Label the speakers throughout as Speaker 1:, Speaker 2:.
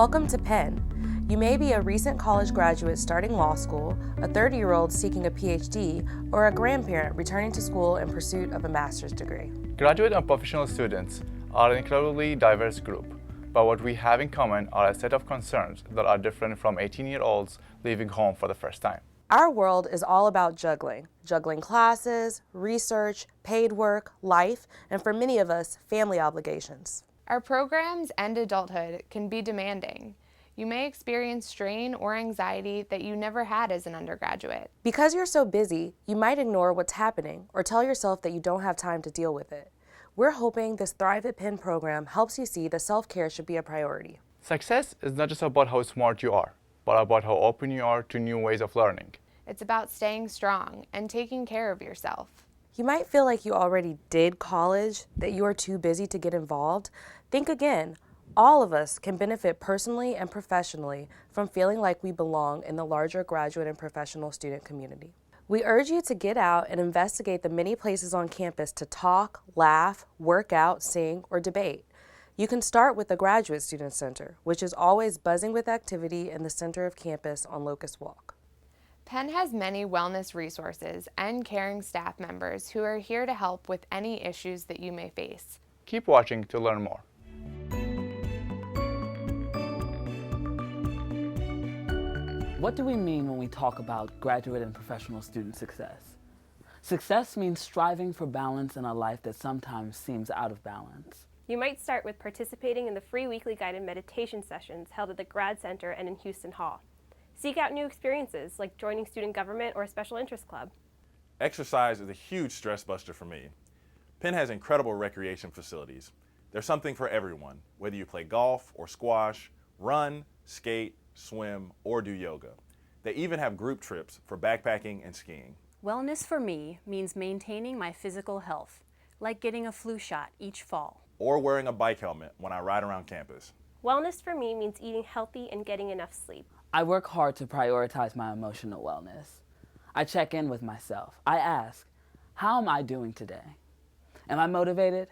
Speaker 1: Welcome to Penn. You may be a recent college graduate starting law school, a 30-year-old seeking a PhD, or a grandparent returning to school in pursuit of a master's degree.
Speaker 2: Graduate and professional students are an incredibly diverse group, but what we have in common are a set of concerns that are different from 18-year-olds leaving home for the first time.
Speaker 1: Our world is all about juggling classes, research, paid work, life, and for many of us, family obligations.
Speaker 3: Our programs and adulthood can be demanding. You may experience strain or anxiety that you never had as an undergraduate.
Speaker 1: Because you're so busy, you might ignore what's happening or tell yourself that you don't have time to deal with it. We're hoping this Thrive at Penn program helps you see that self-care should be a priority.
Speaker 2: Success is not just about how smart you are, but about how open you are to new ways of learning.
Speaker 3: It's about staying strong and taking care of yourself.
Speaker 1: You might feel like you already did college, that you are too busy to get involved. Think again. All of us can benefit personally and professionally from feeling like we belong in the larger graduate and professional student community. We urge you to get out and investigate the many places on campus to talk, laugh, work out, sing, or debate. You can start with the Graduate Student Center, which is always buzzing with activity in the center of campus on Locust Walk.
Speaker 3: Penn has many wellness resources and caring staff members who are here to help with any issues that you may face.
Speaker 2: Keep watching to learn more.
Speaker 4: What do we mean when we talk about graduate and professional student success? Success means striving for balance in a life that sometimes seems out of balance.
Speaker 5: You might start with participating in the free weekly guided meditation sessions held at the Grad Center and in Houston Hall. Seek out new experiences like joining student government or a special interest club.
Speaker 6: Exercise is a huge stress buster for me. Penn has incredible recreation facilities. There's something for everyone, whether you play golf or squash, run, skate, swim, or do yoga. They even have group trips for backpacking and skiing.
Speaker 7: Wellness for me means maintaining my physical health, like getting a flu shot each fall.
Speaker 6: Or wearing a bike helmet when I ride around campus.
Speaker 5: Wellness for me means eating healthy and getting enough sleep.
Speaker 4: I work hard to prioritize my emotional wellness. I check in with myself. I ask, how am I doing today? Am I motivated?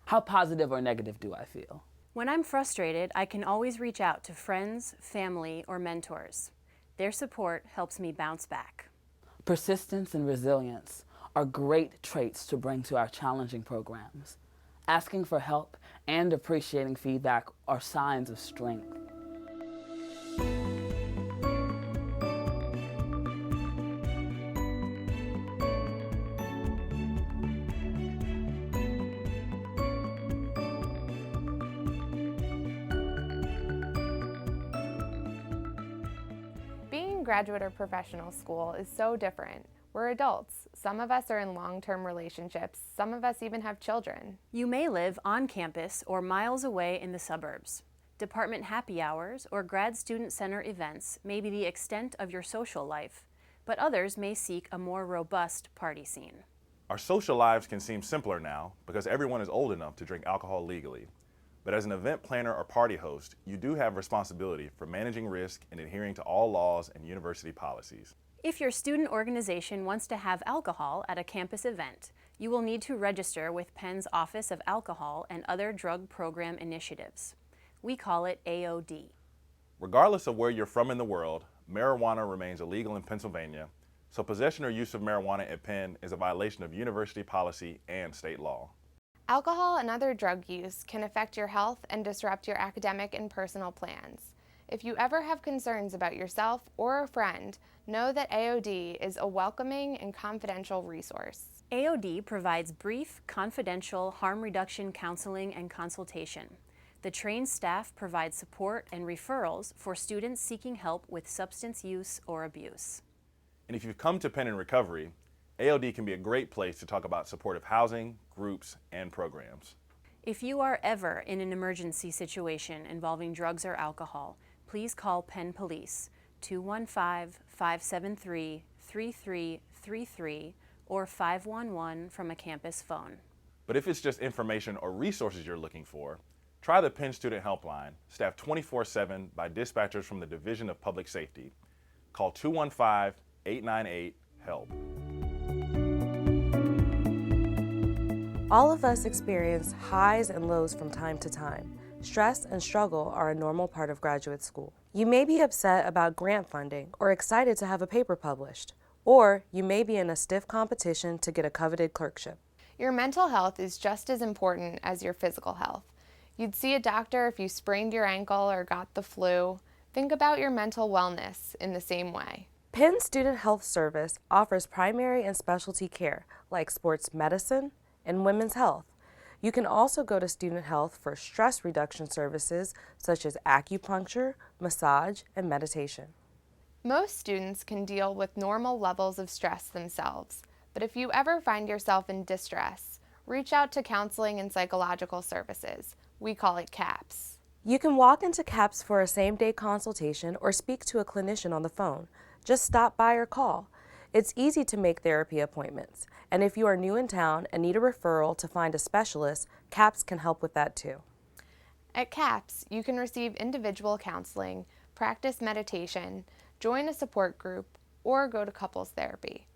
Speaker 4: How positive or negative do I feel?
Speaker 7: When I'm frustrated, I can always reach out to friends, family, or mentors. Their support helps me bounce back.
Speaker 4: Persistence and resilience are great traits to bring to our challenging programs. Asking for help and appreciating feedback are signs of strength.
Speaker 3: Graduate or professional school is so different. We're adults. Some of us are in long-term relationships. Some of us even have children.
Speaker 7: You may live on campus or miles away in the suburbs. Department happy hours or grad student center events may be the extent of your social life, but others may seek a more robust party scene.
Speaker 6: Our social lives can seem simpler now because everyone is old enough to drink alcohol legally. But as an event planner or party host, you do have responsibility for managing risk and adhering to all laws and university policies.
Speaker 7: If your student organization wants to have alcohol at a campus event, you will need to register with Penn's Office of Alcohol and Other Drug Program Initiatives. We call it AOD.
Speaker 6: Regardless of where you're from in the world, marijuana remains illegal in Pennsylvania, so possession or use of marijuana at Penn is a violation of university policy and state law.
Speaker 3: Alcohol and other drug use can affect your health and disrupt your academic and personal plans. If you ever have concerns about yourself or a friend, know that AOD is a welcoming and confidential resource.
Speaker 7: AOD provides brief, confidential harm reduction counseling and consultation. The trained staff provides support and referrals for students seeking help with substance use or abuse.
Speaker 6: And if you've come to Penn in recovery, AOD can be a great place to talk about supportive housing, groups, and programs.
Speaker 7: If you are ever in an emergency situation involving drugs or alcohol, please call Penn Police 215-573-3333 or 511 from a campus phone.
Speaker 6: But if it's just information or resources you're looking for, try the Penn Student Helpline, staffed 24/7 by dispatchers from the Division of Public Safety. Call 215-898-HELP.
Speaker 1: All of us experience highs and lows from time to time. stress and struggle are a normal part of graduate school. You may be upset about grant funding or excited to have a paper published, or you may be in a stiff competition to get a coveted clerkship.
Speaker 3: Your mental health is just as important as your physical health. You'd see a doctor if you sprained your ankle or got the flu. Think about your mental wellness in the same way.
Speaker 1: Penn Student Health Service offers primary and specialty care like sports medicine and women's health. You can also go to Student Health for stress reduction services such as acupuncture, massage, and meditation.
Speaker 3: Most students can deal with normal levels of stress themselves, but if you ever find yourself in distress, reach out to Counseling and Psychological Services. We call it CAPS.
Speaker 1: You can walk into CAPS for a same-day consultation or speak to a clinician on the phone. Just stop by or call. It's easy to make therapy appointments, and if you are new in town and need a referral to find a specialist, CAPS can help with that too.
Speaker 3: At CAPS, you can receive individual counseling, practice meditation, join a support group, or go to couples therapy.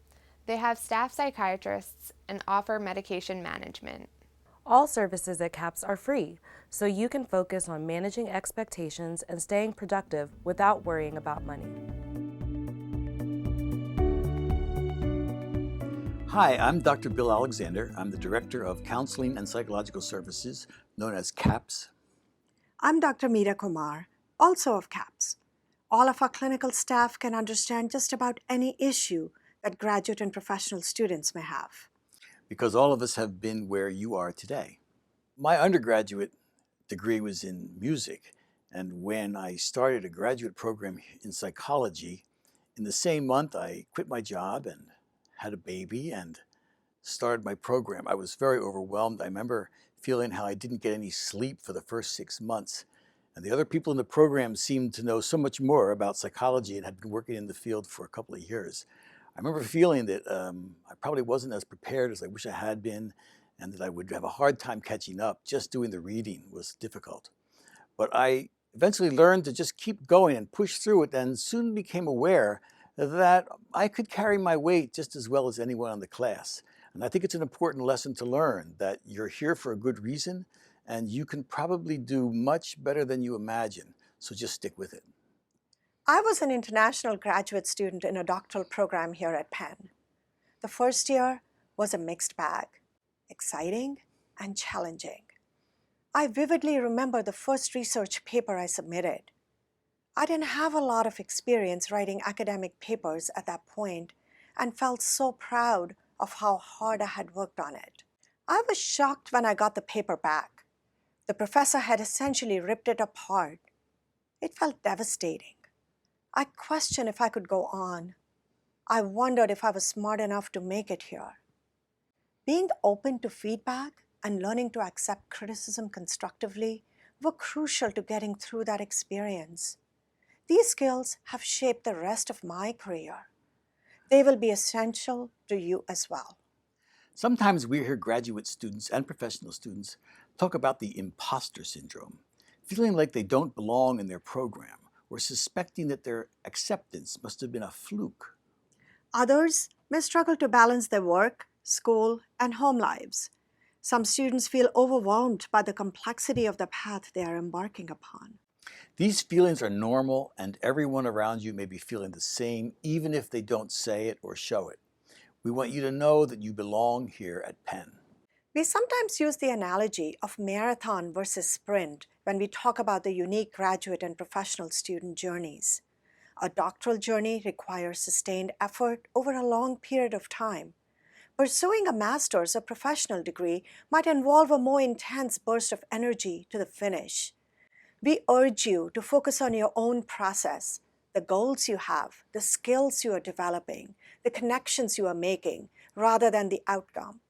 Speaker 3: They have staff psychiatrists and offer medication management.
Speaker 1: All services at CAPS are free, so you can focus on managing expectations and staying productive without worrying about money.
Speaker 8: Hi, I'm Dr. Bill Alexander. I'm the Director of Counseling and Psychological Services, known as CAPS.
Speaker 9: I'm Dr. Meera Kumar, also of CAPS. All of our clinical staff can understand just about any issue that graduate and professional students may have.
Speaker 8: Because all of us have been where you are today. My undergraduate degree was in music, and when I started a graduate program in psychology, in the same month I quit my job and had a baby and started my program. I was very overwhelmed. I remember feeling how I didn't get any sleep for the first 6 months. And the other people in the program seemed to know so much more about psychology and had been working in the field for a couple of years. I remember feeling that I probably wasn't as prepared as I wish I had been, and that I would have a hard time catching up. Just doing the reading was difficult. But I eventually learned to just keep going and push through it, and soon became aware that I could carry my weight just as well as anyone in the class. And I think it's an important lesson to learn, that you're here for a good reason, and you can probably do much better than you imagine. So just stick with it.
Speaker 9: I was an international graduate student in a doctoral program here at Penn. The first year was a mixed bag, exciting and challenging. I vividly remember the first research paper I submitted. I didn't have a lot of experience writing academic papers at that point and felt so proud of how hard I had worked on it. I was shocked when I got the paper back. The professor had essentially ripped it apart. It felt devastating. I questioned if I could go on. I wondered if I was smart enough to make it here. Being open to feedback and learning to accept criticism constructively were crucial to getting through that experience. These skills have shaped the rest of my career. They will be essential to you as well.
Speaker 8: Sometimes we hear graduate students and professional students talk about the imposter syndrome, feeling like they don't belong in their program or suspecting that their acceptance must have been a fluke.
Speaker 9: Others may struggle to balance their work, school, and home lives. Some students feel overwhelmed by the complexity of the path they are embarking upon.
Speaker 8: These feelings are normal, and everyone around you may be feeling the same, even if they don't say it or show it. We want you to know that you belong here at Penn.
Speaker 9: We sometimes use the analogy of marathon versus sprint when we talk about the unique graduate and professional student journeys. A doctoral journey requires sustained effort over a long period of time. Pursuing a master's or professional degree might involve a more intense burst of energy to the finish. We urge you to focus on your own process, the goals you have, the skills you are developing, the connections you are making, rather than the outcome.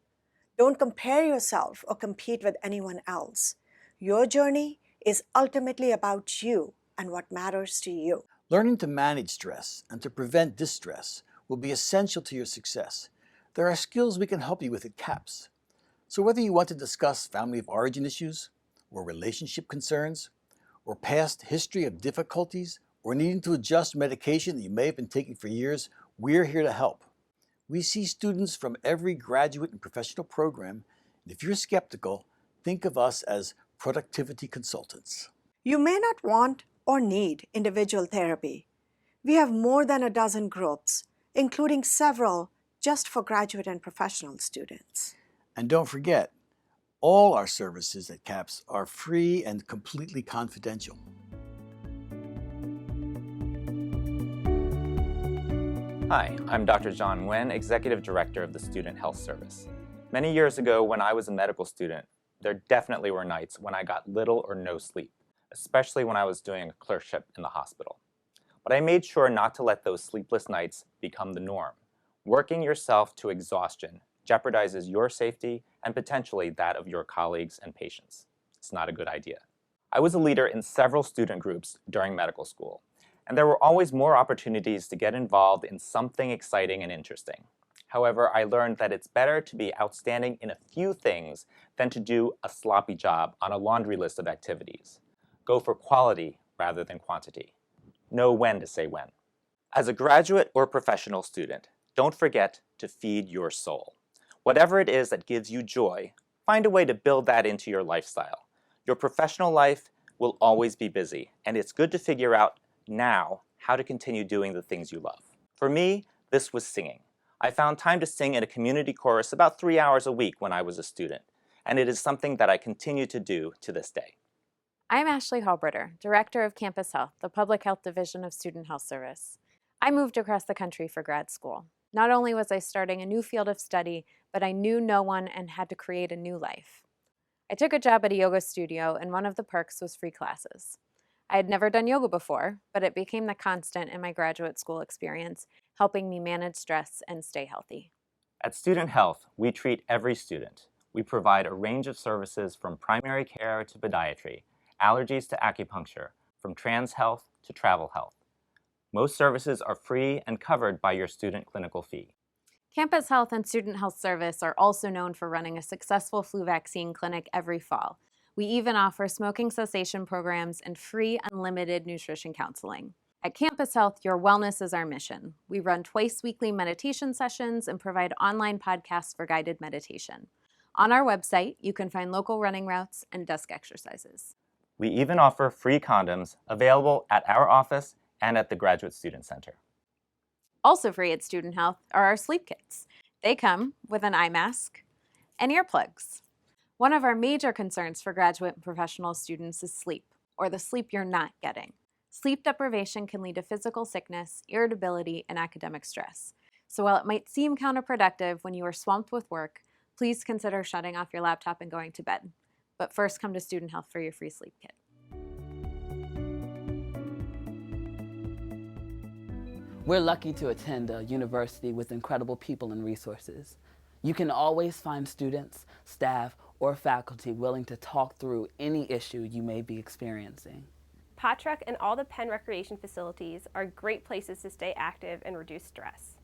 Speaker 9: Don't compare yourself or compete with anyone else. Your journey is ultimately about you and what matters to you.
Speaker 8: Learning to manage stress and to prevent distress will be essential to your success. There are skills we can help you with at CAPS. So whether you want to discuss family of origin issues, or relationship concerns, or past history of difficulties, or needing to adjust medication that you may have been taking for years, we're here to help. We see students from every graduate and professional program, and if you're skeptical, think of us as productivity consultants.
Speaker 9: You may not want or need individual therapy. We have more than a dozen groups, including several just for graduate and professional students.
Speaker 8: And don't forget, all our services at CAPS are free and completely confidential.
Speaker 10: Hi, I'm Dr. John Nguyen, Executive Director of the Student Health Service. Many years ago, when I was a medical student, there definitely were nights when I got little or no sleep, especially when I was doing a clerkship in the hospital. But I made sure not to let those sleepless nights become the norm. Working yourself to exhaustion jeopardizes your safety and potentially that of your colleagues and patients. It's not a good idea. I was a leader in several student groups during medical school, and there were always more opportunities to get involved in something exciting and interesting. However, I learned that it's better to be outstanding in a few things than to do a sloppy job on a laundry list of activities. Go for quality rather than quantity. Know when to say when. As a graduate or professional student, don't forget to feed your soul. Whatever it is that gives you joy, find a way to build that into your lifestyle. Your professional life will always be busy, and it's good to figure out now how to continue doing the things you love. For me, this was singing. I found time to sing in a community chorus about 3 hours a week when I was a student, and it is something that I continue to do to this day.
Speaker 11: I'm Ashley Halbritter, Director of Campus Health, the Public Health Division of Student Health Service. I moved across the country for grad school. Not only was I starting a new field of study, but I knew no one and had to create a new life. I took a job at a yoga studio, and one of the perks was free classes. I had never done yoga before, but it became the constant in my graduate school experience, helping me manage stress and stay healthy.
Speaker 10: At Student Health, we treat every student. We provide a range of services from primary care to podiatry, allergies to acupuncture, from trans health to travel health. Most services are free and covered by your student clinical fee.
Speaker 11: Campus Health and Student Health Service are also known for running a successful flu vaccine clinic every fall. We even offer smoking cessation programs and free unlimited nutrition counseling. At Campus Health, your wellness is our mission. We run twice-weekly meditation sessions and provide online podcasts for guided meditation. On our website, you can find local running routes and desk exercises.
Speaker 10: We even offer free condoms available at our office and at the Graduate Student Center.
Speaker 11: Also free at Student Health are our sleep kits. They come with an eye mask and earplugs. One of our major concerns for graduate and professional students is sleep, or the sleep you're not getting. Sleep deprivation can lead to physical sickness, irritability, and academic stress. So while it might seem counterproductive when you are swamped with work, please consider shutting off your laptop and going to bed. But first, come to Student Health for your free sleep kit.
Speaker 4: We're lucky to attend a university with incredible people and resources. You can always find students, staff, or faculty willing to talk through any issue you may be experiencing.
Speaker 5: Pot Truck and all the Penn recreation facilities are great places to stay active and reduce stress.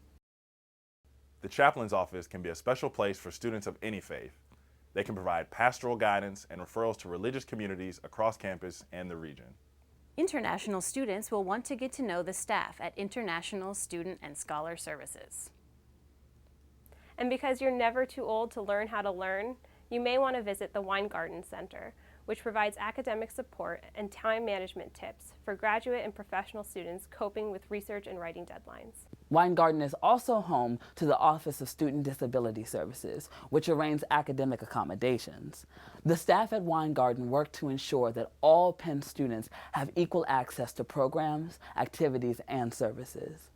Speaker 6: The chaplain's office can be a special place for students of any faith. They can provide pastoral guidance and referrals to religious communities across campus and the region.
Speaker 7: International students will want to get to know the staff at International Student and Scholar Services.
Speaker 5: And because you're never too old to learn how to learn, you may want to visit the Weingarten Center, which provides academic support and time management tips for graduate and professional students coping with research and writing deadlines.
Speaker 4: Weingarten is also home to the Office of Student Disability Services, which arranges academic accommodations. The staff at Weingarten work to ensure that all Penn students have equal access to programs, activities, and services.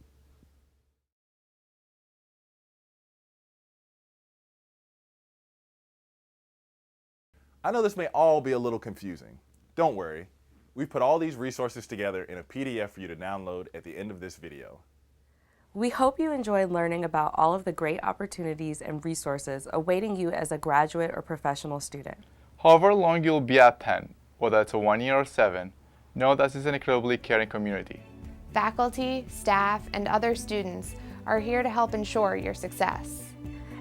Speaker 6: I know this may all be a little confusing. Don't worry. We've put all these resources together in a PDF for you to download at the end of this video.
Speaker 1: We hope you enjoyed learning about all of the great opportunities and resources awaiting you as a graduate or professional student.
Speaker 2: However long you'll be at Penn, whether it's a 1 year or 7, know that this is an incredibly caring community.
Speaker 3: Faculty, staff, and other students are here to help ensure your success.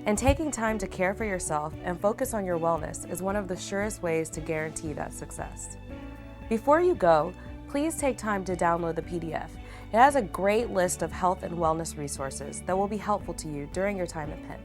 Speaker 1: And taking time to care for yourself and focus on your wellness is one of the surest ways to guarantee that success. Before you go, please take time to download the PDF. It has a great list of health and wellness resources that will be helpful to you during your time at Penn.